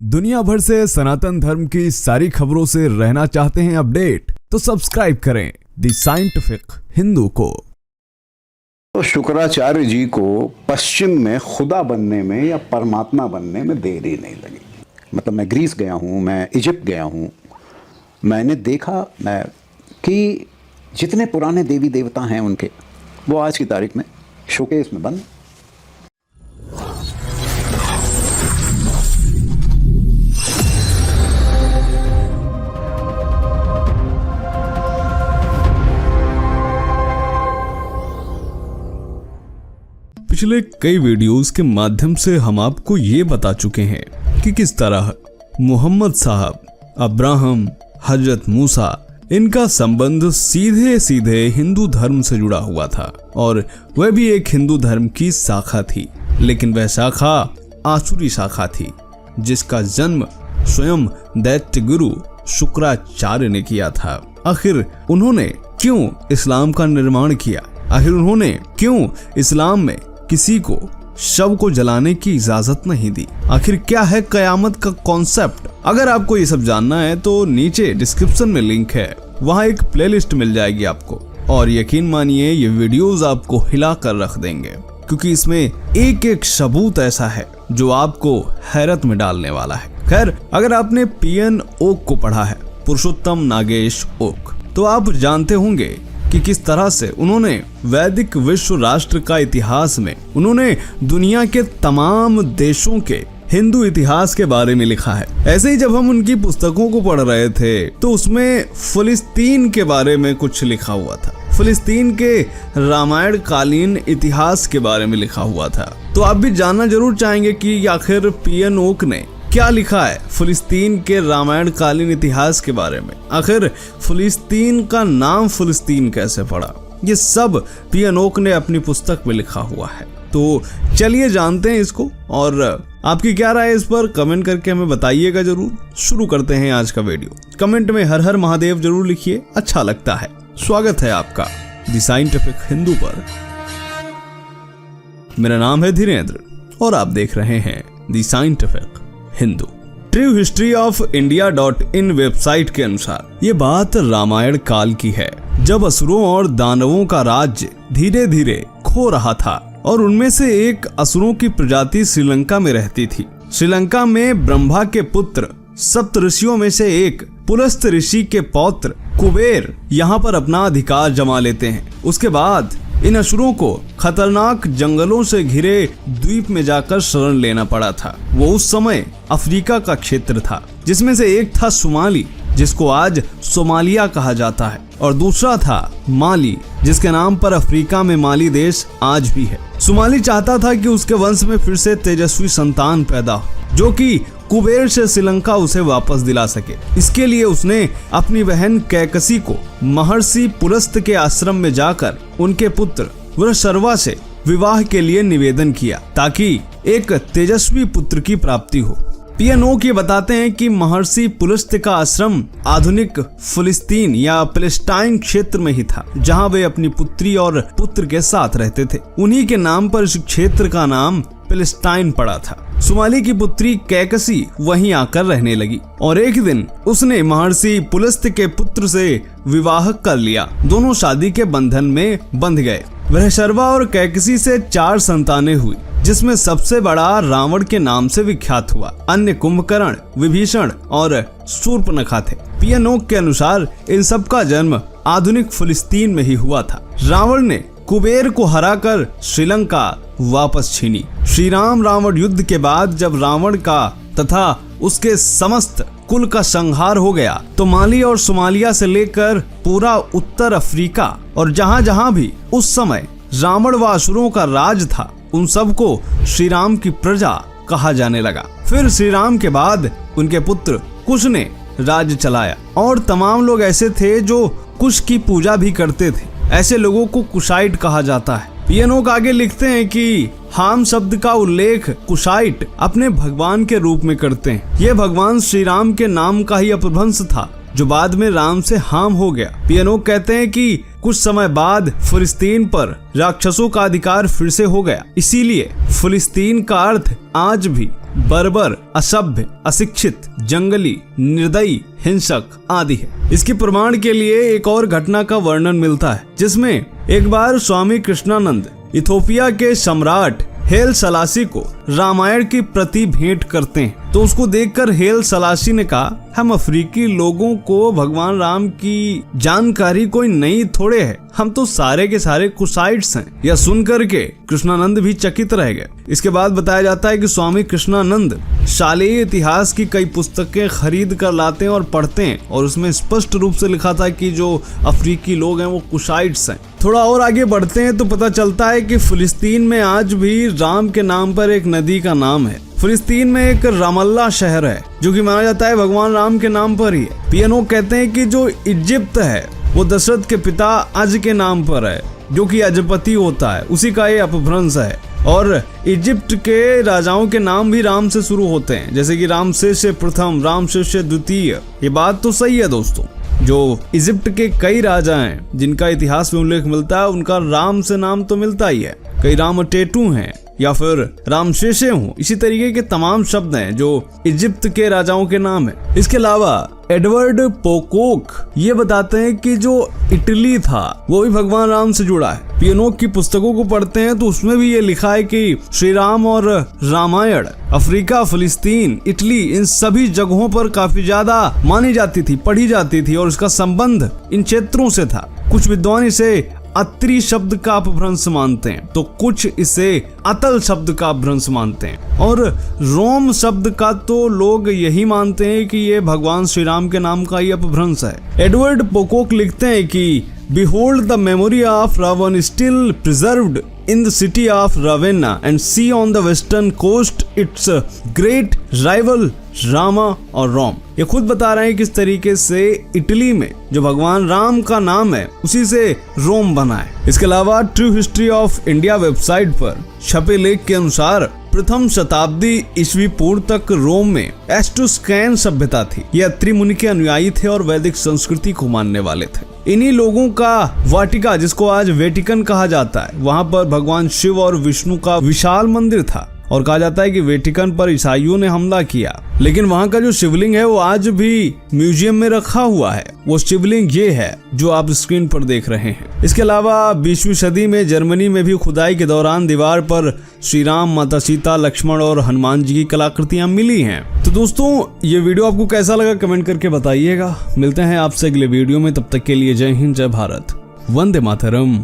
दुनिया भर से सनातन धर्म की सारी खबरों से रहना चाहते हैं अपडेट, तो सब्सक्राइब करें द साइंटिफिक हिंदू को। तो शुक्राचार्य जी को पश्चिम में खुदा बनने में या परमात्मा बनने में देरी नहीं लगी। मतलब मैं ग्रीस गया हूँ, मैं इजिप्ट गया हूँ, मैंने देखा कि जितने पुराने देवी देवता हैं उनके, वो आज की तारीख में शोकेस में बंद। पिछले कई वीडियोस के माध्यम से हम आपको ये बता चुके हैं कि किस तरह मोहम्मद साहब, अब्राहम, हजरत मूसा, इनका संबंध सीधे सीधे हिंदू धर्म से जुड़ा हुआ था और वह भी एक हिंदू धर्म की शाखा थी। लेकिन वह शाखा आसुरी शाखा थी जिसका जन्म स्वयं दैत्य गुरु शुक्राचार्य ने किया था। आखिर उन्होंने क्यों इस्लाम का निर्माण किया? आखिर उन्होंने क्यों इस्लाम में किसी को शव को जलाने की इजाजत नहीं दी? आखिर क्या है कयामत का कॉन्सेप्ट? अगर आपको ये सब जानना है तो नीचे डिस्क्रिप्शन में लिंक है, वहाँ एक प्लेलिस्ट मिल जाएगी आपको। और यकीन मानिए ये वीडियोस आपको हिला कर रख देंगे, क्योंकि इसमें एक एक सबूत ऐसा है जो आपको हैरत में डालने वाला है। खैर, अगर आपने पीएन ओक को पढ़ा है, पुरुषोत्तम नागेश ओक, तो आप जानते होंगे कि किस तरह से उन्होंने वैदिक विश्व राष्ट्र का इतिहास में उन्होंने दुनिया के तमाम देशों के हिंदू इतिहास के बारे में लिखा है। ऐसे ही जब हम उनकी पुस्तकों को पढ़ रहे थे तो उसमें फिलिस्तीन के बारे में कुछ लिखा हुआ था, फिलिस्तीन के रामायण कालीन इतिहास के बारे में लिखा हुआ था। तो आप भी जानना जरूर चाहेंगे कि आखिर पीएन ओक ने क्या लिखा है फिलिस्तीन के रामायण कालीन इतिहास के बारे में। आखिर फिलिस्तीन का नाम फिलिस्तीन कैसे पड़ा, ये सब पीएन ओक ने अपनी पुस्तक में लिखा हुआ है। तो चलिए जानते हैं इसको, और आपकी क्या राय है इस पर कमेंट करके हमें बताइएगा जरूर। शुरू करते हैं आज का वीडियो। कमेंट में हर हर महादेव जरूर लिखिए, अच्छा लगता है। स्वागत है आपका द साइंटिफिक हिंदू पर। मेरा नाम है धीरेन्द्र और आप देख रहे हैं the scientific Hindu. True history of इंडिया.in वेबसाइट के अनुसार ये बात रामायण काल की है, जब असुरों और दानवों का राज्य धीरे धीरे खो रहा था और उनमें से एक असुरों की प्रजाति श्रीलंका में रहती थी। श्रीलंका में ब्रह्मा के पुत्र सप्त ऋषियों में से एक पुलस्त ऋषि के पौत्र कुबेर यहाँ पर अपना अधिकार जमा लेते हैं। उसके बाद इन असुरों को खतरनाक जंगलों से घिरे द्वीप में जाकर शरण लेना पड़ा था। वो उस समय अफ्रीका का क्षेत्र था, जिसमें से एक था सोमाली, जिसको आज सोमालिया कहा जाता है, और दूसरा था माली, जिसके नाम पर अफ्रीका में माली देश आज भी है। सोमाली चाहता था कि उसके वंश में फिर से तेजस्वी संतान पैदा हो, जो कि कुबेर से श्रीलंका उसे वापस दिला सके। इसके लिए उसने अपनी बहन कैकसी को महर्षि पुलस्त के आश्रम में जाकर उनके पुत्र वृषर्वा से विवाह के लिए निवेदन किया, ताकि एक तेजस्वी पुत्र की प्राप्ति हो। पीएन ओक ये बताते हैं कि महर्षि पुलस्त का आश्रम आधुनिक फिलिस्तीन या पैलेस्टाइन क्षेत्र में ही था, जहां वे अपनी पुत्री और पुत्र के साथ रहते थे। उन्हीं के नाम पर इस क्षेत्र का नाम पैलेस्टाइन पड़ा था। सोमाली की पुत्री कैकसी वहीं आकर रहने लगी और एक दिन उसने महर्षि पुलस्त के पुत्र से विवाह कर लिया। दोनों शादी के बंधन में बंध गए। वृषर्वा और कैकसी से 4 संतानें हुई, जिसमें सबसे बड़ा रावण के नाम से विख्यात हुआ। अन्य कुंभकर्ण, विभीषण और शूर्पणखा थे। पीएन ओक के अनुसार इन सब का जन्म आधुनिक फिलिस्तीन में ही हुआ था। रावण ने कुबेर को हराकर श्रीलंका वापस छीनी। श्री राम रावण युद्ध के बाद जब रावण का तथा उसके समस्त कुल का संहार हो गया, तो माली और सोमालिया से लेकर पूरा उत्तर अफ्रीका और जहां जहां भी उस समय रावण व असुरों का राज था, उन सबको श्री राम की प्रजा कहा जाने लगा। फिर श्री राम के बाद उनके पुत्र कुश ने राज्य चलाया, और तमाम लोग ऐसे थे जो कुश की पूजा भी करते थे। ऐसे लोगों को कुशाइट कहा जाता है। पीएन ओक आगे लिखते हैं कि हाम शब्द का उल्लेख कुशाइट अपने भगवान के रूप में करते हैं। यह भगवान श्री राम के नाम का ही अपभ्रंश था, जो बाद में राम से हाम हो गया। पीएन ओक कहते हैं कि कुछ समय बाद फिलिस्तीन पर राक्षसों का अधिकार फिर से हो गया, इसीलिए फिलिस्तीन का अर्थ आज भी बर्बर, असभ्य, अशिक्षित, जंगली, निर्दयी, हिंसक आदि है। इसके प्रमाण के लिए एक और घटना का वर्णन मिलता है, जिसमें एक बार स्वामी कृष्णानंद इथोपिया के सम्राट हेल सलासी को रामायण की प्रति भेंट करते हैं। तो उसको देखकर हेल सलासी ने कहा, हम अफ्रीकी लोगों को भगवान राम की जानकारी कोई नई थोड़े है, हम तो सारे के सारे कुसाइट्स हैं। यह सुनकर के कृष्णानंद भी चकित रह गए। इसके बाद बताया जाता है कि स्वामी कृष्णानंद शालेय इतिहास की कई पुस्तकें खरीद कर लाते हैं और पढ़ते हैं, और उसमें स्पष्ट रूप से लिखा था कि जो अफ्रीकी लोग हैं वो कुसाइट्स हैं। थोड़ा और आगे बढ़ते हैं तो पता चलता है कि फिलिस्तीन में आज भी राम के नाम पर एक नदी का नाम है। फिलिस्तीन में एक रामल्ला शहर है जो कि माना जाता है भगवान राम के नाम पर ही है। पियानो कहते हैं कि जो इजिप्ट है वो दशरथ के पिता अज के नाम पर है, जो कि अजपति होता है, उसी का ये अपभ्रंश है। और इजिप्ट के राजाओं के नाम भी राम से शुरू होते हैं, जैसे कि रामसेस प्रथम, रामसेस द्वितीय। ये बात तो सही है दोस्तों। जो इजिप्ट के कई राजा हैं जिनका इतिहास में उल्लेख मिलता है, उनका राम से नाम तो मिलता ही है। कई राम टेटू हैं या फिर रामशेषे हों, इसी तरीके के तमाम शब्द हैं जो इजिप्ट के राजाओं के नाम है। इसके अलावा एडवर्ड पोकोक ये बताते हैं कि जो इटली था वो भी भगवान राम से जुड़ा है। पियानो की पुस्तकों को पढ़ते हैं तो उसमें भी ये लिखा है कि श्री राम और रामायण अफ्रीका, फिलिस्तीन, इटली, इन सभी जगहों पर काफी ज्यादा मानी जाती थी, पढ़ी जाती थी, और इसका संबंध इन क्षेत्रों से था। कुछ विद्वान इसे अत्रि शब्द का अपभ्रंश मानते हैं, तो कुछ इसे अतल शब्द का अपभ्रंश मानते हैं, और रोम शब्द का तो लोग यही मानते हैं कि ये भगवान श्री राम के नाम का ही अपभ्रंश है। एडवर्ड पोकोक लिखते हैं कि Behold the memory of Ravan still preserved in the city of Ravenna, and see on the western coast its great rival Rama और रोम। ये खुद बता रहे हैं किस तरीके से इटली में जो भगवान राम का नाम है उसी से रोम बना है। इसके अलावा true history of India website पर छपे लेख के अनुसार प्रथम शताब्दी ईस्वी पूर्व तक रोम में एस्ट्रोस्कैन सभ्यता थी। ये अत्रि मुनि के अनुयायी थे और वैदिक संस्कृति को मानने वाले थे। इन्हीं लोगों का वाटिका, जिसको आज वेटिकन कहा जाता है, वहां पर भगवान शिव और विष्णु का विशाल मंदिर था, और कहा जाता है कि वेटिकन पर ईसाइयों ने हमला किया, लेकिन वहां का जो शिवलिंग है वो आज भी म्यूजियम में रखा हुआ है। वो शिवलिंग ये है जो आप स्क्रीन पर देख रहे हैं। इसके अलावा 20वीं सदी में जर्मनी में भी खुदाई के दौरान दीवार पर श्री राम, माता सीता, लक्ष्मण और हनुमान जी की कलाकृतियां मिली हैं। तो दोस्तों ये वीडियो आपको कैसा लगा कमेंट करके बताइएगा। मिलते हैं आपसे अगले वीडियो में, तब तक के लिए जय हिंद, जय भारत, वंदे मातरम।